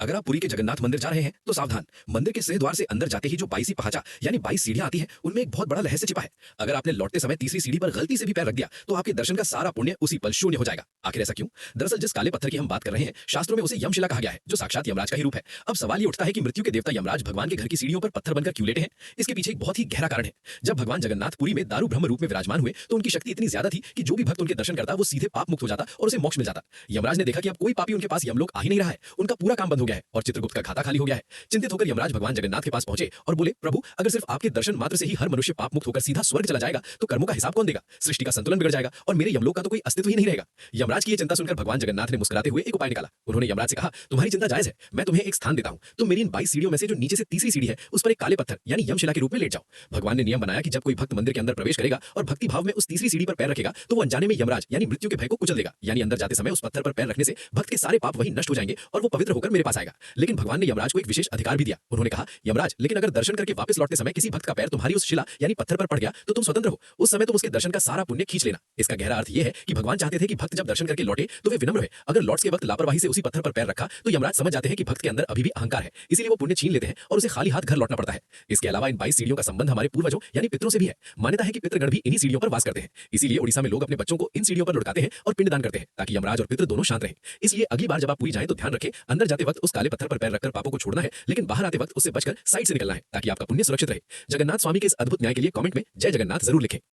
अगर आप पुरी के जगन्नाथ मंदिर जा रहे हैं तो सावधान। मंदिर के सिंह द्वार से अंदर जाते ही जो 22 पहाचा यानी 22 सीढ़ियां आती हैं, उनमें एक बहुत बड़ा रहस्य छिपा है। अगर आपने लौटते समय तीसरी सीढ़ी पर गलती से भी पैर रख दिया तो आपके दर्शन का सारा पुण्य उसी पल शून्य हो जाएगा। आखिर ऐसा क्यों? दरअसल जिस काले पत्थर की हम बात कर रहे हैं, शास्त्रों में उसे यमशिला कहा गया है, जो साक्षात यमराज का ही रूप है। अब सवाल ये उठता है कि मृत्यु के देवता यमराज भगवान के घर की सीढ़ियों पर पत्थर बनकर क्यों लेटे हैं? इसके पीछे एक बहुत ही गहरा कारण है। जब भगवान जगन्नाथ पुरी में दारू ब्रह्म रूप में विराजमान हुए तो उनकी शक्ति इतनी ज्यादा थी कि जो भी भक्त उनके दर्शन करता वो सीधे पाप मुक्त हो जाता और उसे मोक्ष मिल जाता। यमराज ने देखा कि अब कोई पापी उनके पास यमलोक आ ही नहीं रहा है, उनका पूरा काम बंद हो गया है और चित्रगुप्त का खाता खाली हो गया है। चिंतित होकर यमराज भगवान जगन्नाथ के पास पहुंचे और बोले, प्रभु, अगर सिर्फ आपके दर्शन मात्र से ही हर मनुष्य पाप मुक्त होकर सीधा स्वर्ग चला जाएगा तो कर्मों का हिसाब कौन देगा? सृष्टि का संतुलन बिगड़ जाएगा और मेरे यमलोक का तो कोई अस्तित्व ही नहीं रहेगा। यमराज की ये चिंता सुनकर भगवान जगन्नाथ ने मुस्कुराते हुए एक उपाय निकाला। उन्होंने यमराज से कहा, तुम्हारी चिंता जायज है, मैं तुम्हें एक स्थान देता हूं। तुम मेरी इन 22 सीढ़ियों में से जो नीचे से तीसरी सीढ़ी है उस पर एक काले पत्थर यानी यमशिला के रूप में लेट जाओ। भगवान ने नियम बनाया कि जब कोई भक्त मंदिर के अंदर प्रवेश करेगा और भक्ति भाव में उस तीसरी सीढ़ी पर पैर रखेगा तो वो अनजाने में यमराज यानी मृत्यु के भय को कुचल देगा। यानी अंदर जाते समय उस पत्थर पर पैर रखने से भक्त के सारे पाप वही नष्ट हो जाएंगे और वो पवित्र होकर मेरे पास आएगा। लेकिन भगवान ने यमराज को एक विशेष अधिकार भी दिया। उन्होंने कहा, यमराज, लेकिन अगर दर्शन करके वापस लौटते समय किसी भक्त का पैर तुम्हारी उस शिला यानी पत्थर पर पड़ गया तो तुम स्वतंत्र हो। उस समय तुम उसके दर्शन का सारा पुण्य खींच लेना। इसका गहरा अर्थ यह है कि भगवान चाहते थे कि भक्त जब दर्शन करके लौटे तो वे विनम्र है। अगर लौट के वक्त लापरवाही से उसी पत्थर पर पैर रखा तो यमराज समझ जाते हैं कि भक्त के अंदर अभी भी अहंकार है, इसीलिए वो पुण्य छीन लेते हैं और उसे खाली हाथ घर लौटना पड़ता है। इसके अलावा इन 22 सीढ़ियों का संबंध हमारे पूर्वजों यानी पितरों से भी है। मान्यता है कि पितृगण भी इन्हीं सीढ़ियों पर वास करते हैं। इसीलिए ओडिशा में लोग अपने बच्चों को इन सीढ़ियों पर लुढ़काते हैं और पिंडदान करते हैं ताकि यमराज और पितृ दोनों शांत रहें। इसलिए अगली बार जब आप पुरी जाएं तो ध्यान रखें, अंदर जाते वक्त उस काले पत्थर पर पैर रखकर पापों को छोड़ना है, लेकिन बाहर आते वक्त उससे बचकर साइड से निकलना है ताकि आपका पुण्य सुरक्षित रहे। जगन्नाथ स्वामी के इस अद्भुत न्याय के लिए कमेंट में जय जगन्नाथ जरूर लिखें।